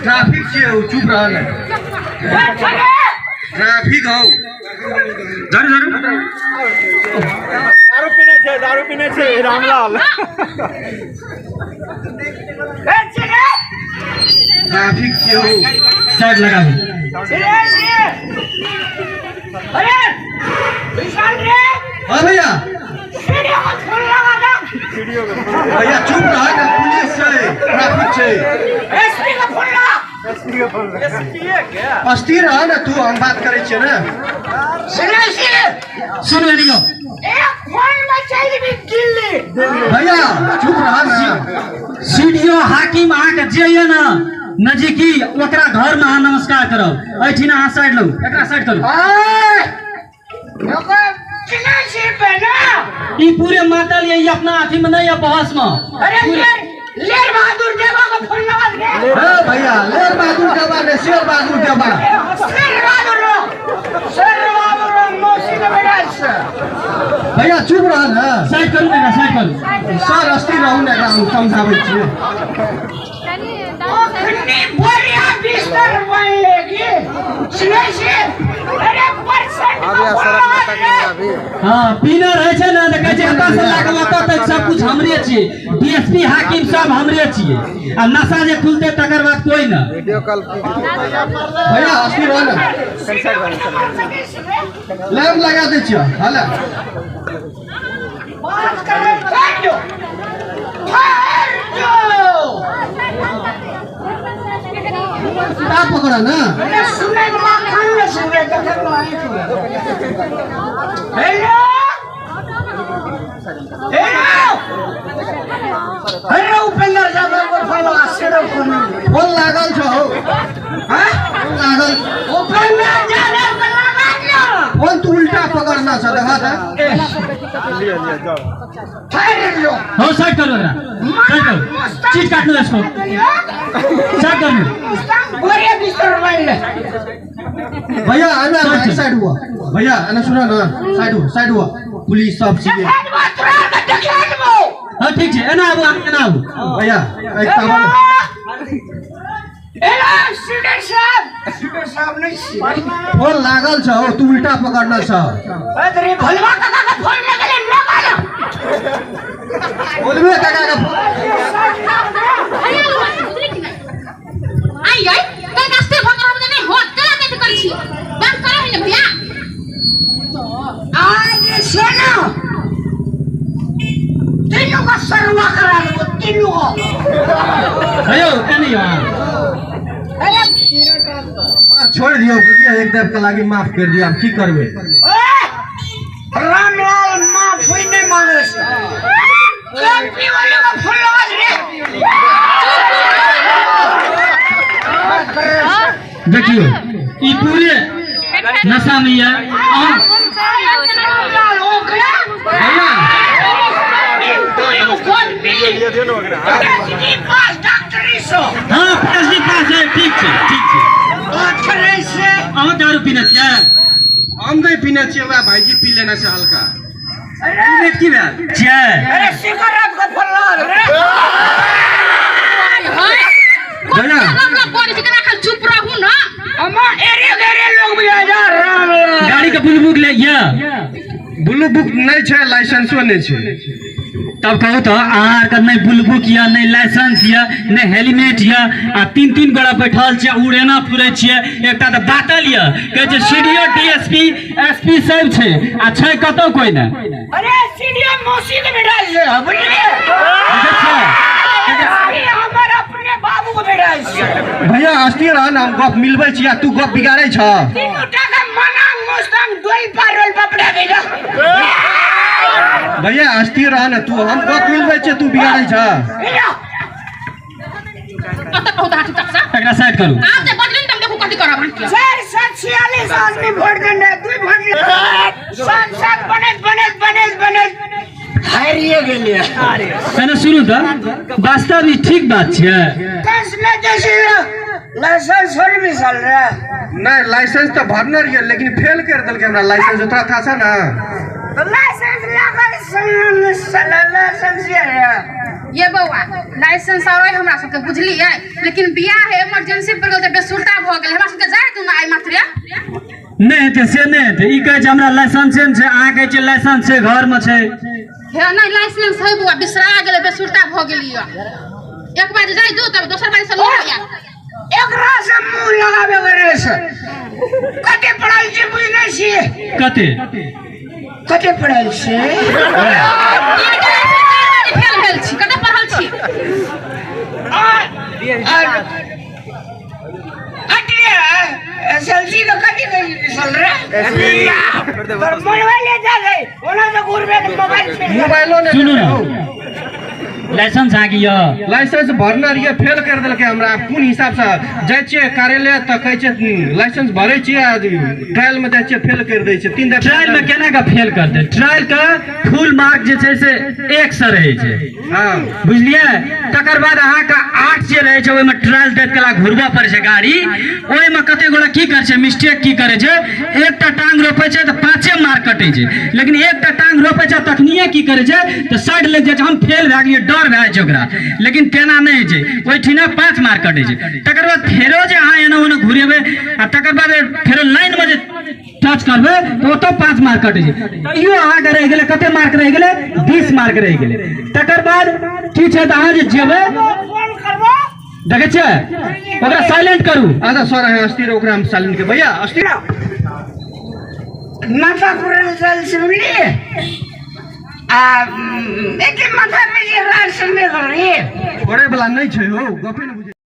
traffic से चुप रहा है ट्रैफिक हो दारू पीने से रामलाल ट्रैफिक से हो साइड लगा दे हाँ भैया भैया चुप रहा ना पुलिस से ट्रैफिक से अस्थिर रहा ना तू हम बात करे छे ना सुन मेरी को भैया चुप रहा ना सीडीओ हाकिम आके जेय ना नजीकी ओकरा घर में अहाँ नमस्कार करब ऐठी ना अहाँ साइड लो एकरा साइड करू ई पूरे मातल ये अपना अथी में नहीं है बहस में लेर बहादुर देवा को फोन लगा दे हां भैया लेर बहादुर देवा ने शेर बहादुर देवा शेर बहादुर मौसी के बेटा से भैया चुप रहा ना साइड करू ना साइड करू सर अस्थिर रहू ना हम समझाबै छी ओखनी बढ़िया बिस्तर बन लेगी सुनै छी अरे परसेंट हाँ पीना रहे छे ना तो कहे हता से लागल तक सब कुछ हमरे छिए डीएसपी हाकिम सब हमरे छिए आ नशा जे खुलते तकर बाद कोई ना वीडियो कॉल भैया अस्थिर रह ना लैंप लगा दे छियो हाला बात करे ठहर जो का पकड़ा ना अरे सुने माखन न सुने देखो नहीं सुने हेलो हेलो उपेंद्र जादव को फोन आसेरो फोन लागल छ हो हैं लागल उपेंद्र जादव को लगा दियो फोन तू उल्टा पकड़ना छ देखा था ठहर जो हो साइड करो एकरा साइड करो चीज काटना इसको साइड कर लो मुस्तान बोरे बिस्तर बन ले भैया आना साइड हुआ भैया आना सुना ना साइड हुआ पुलिस सब सीधे हां ठीक है एना आबू एना आबू भैया एक ताबा एला सीधे साहब नहीं फोन लागल छ हो तू उल्टा पकड़ना छ अरे भलवा काका का फोन लगले लगा लो बोलबे काका का आई कई रास्ते भंगा हम नहीं होत कला कैसे करी छी बात करो है भैया आज सुनो तीनों का सर्वा करा दो तीनों को अयो कनी यार अरे छोड़ दियो बुझिए एक देव के लागी माफ कर दिया हम की करबे रामलाल माफ हुई नहीं मांगे एमपी वाले का फोन लगा दे देखियो ई पूरे नशा में है भैया हां पीएचडी पास है ठीक है हम दारू पीना चाहिए हम नहीं पीना चाहिए वह भाईजी पी लेना से हल्का की बात जय अरे सिगरेट का फोन लगा दे भैया लोग कोन से करा खाल चुप रहू ना अम्मा एरे लोग भी आ जा रामलाल गाड़ी का बुलबुक ले या ब्लू बुक नहीं छे लाइसेंसो नहीं छे तब कहो तो आहार का नहीं बुलबुक या नहीं लाइसेंस या नहीं हेलमेट या आ तीन गोड़ा बैठल छे उड़ेना फुरे छे एकटा त बातल या कहे छे सीडीओ डीएसपी एसपी सब छे आ छै कतो कोई ना अरे सीडीओ मौसी के बेटा से बुझलिए हमर अपने बाबू को बेटा से भैया अस्थिर रह ना हम गप मिलबै छिया तू गप बिगाड़ै छ तीनों टाका मना मुस्तान दोल पारोल पपड़ा देगा भैया अस्थिर रह ना तू हम गप मिलबै छिया तू बिगाड़ै छ कत कहू हाथ तक सा एकरा साइड करू आप ते बदलिन तुम देखो कथि करब हम 446 आदमी वोट देने 2 वोट सांसद बने हारिए गेलिए अरे मैंने सुनू तो वास्तव में ठीक बात छे कैसे जैसे लाइसेंस थोड़ी भी चल रहा है नहीं लाइसेंस तो भरना रही लेकिन फेल कर दिल के हमरा लाइसेंस उतरा था ना लाइसेंस लाइसेंस ये बउआ लाइसेंस और हमरा सबके बुझलियै लेकिन बियाह है इमरजेंसी पर गेल त बेसुरता भ गेल हमरा सबके जाय तू ना आई मात्र नहीं हेतै से नहीं हेतै ई कहै छै हमरा लाइसेंस छै अहाँ कहै छै लाइसेंस छै घर में छै हे नहीं लाइसेंस है बउआ बिसरा गेल बेसुरता भ गेलियै एक बार जाय दो तब दोसर बार से लोग आया एकरा से मुंह लगाबे करे से कते पढ़ाई छै बुझने छियै कते कते पढ़ाई छै फेल भेल छी कते पढ़ल छी एसएलसी का कति चल रहा पर मोबाइल ले जा गए ओना तो घुरबे मोबाइल पे मोबाइलो ने सुनू ना लाइसेंस आ गया लाइसेंस भरना रहिए फेल कर देलकै हमरा कोन हिसाब से जाय छियै कार्यालय त कहै छै लाइसेंस भरै छियै ट्रायल में जाय छियै फेल कर दै छै 3 ट्रायल में केना का फेल कर दे ट्रायल का फुल मार्क जे छै से 1 से रहै छै हां बुझलियै तकर बाद अहाँ का 8 जे रहै छै ओइ में ट्रायल देत कला घुरबा पर छै गाड़ी ओइ में कते गोला की कर छै मिस्टेक की करे छै एकटा टांग रोपै छै त 5 मार्क कटै छै लेकिन एकटा टांग रोपै छै तखनिए की करे छै त साइड लग जाय छै हम फेल भए गेलियै डर भए छै ओकरा लेकिन तेना नहीं छै ओइठिना 5 मार्क कटै छै तकर बाद फेरो जे अहाँ एना ओना घुरेबै आ तकर बाद फेरो लाइन में जे टच करबै तो ओतो 5 मार्क कटै छै तइयो अहाँ के रह गेलै कते मार्क रह गेलै 20 मार्क रह गेलै तकर बाद की छै त अहाँ जे जेबै फोन करबो देखै छै ओकरा साइलेंट करू आधा सर है अस्थिर ओकरा हम साइलेंट के भैया अस्थिर माथा पुरन चल सुनली एक माथा में जे राज सुनबे करी करे वाला नहीं छै हो गपे न बुझे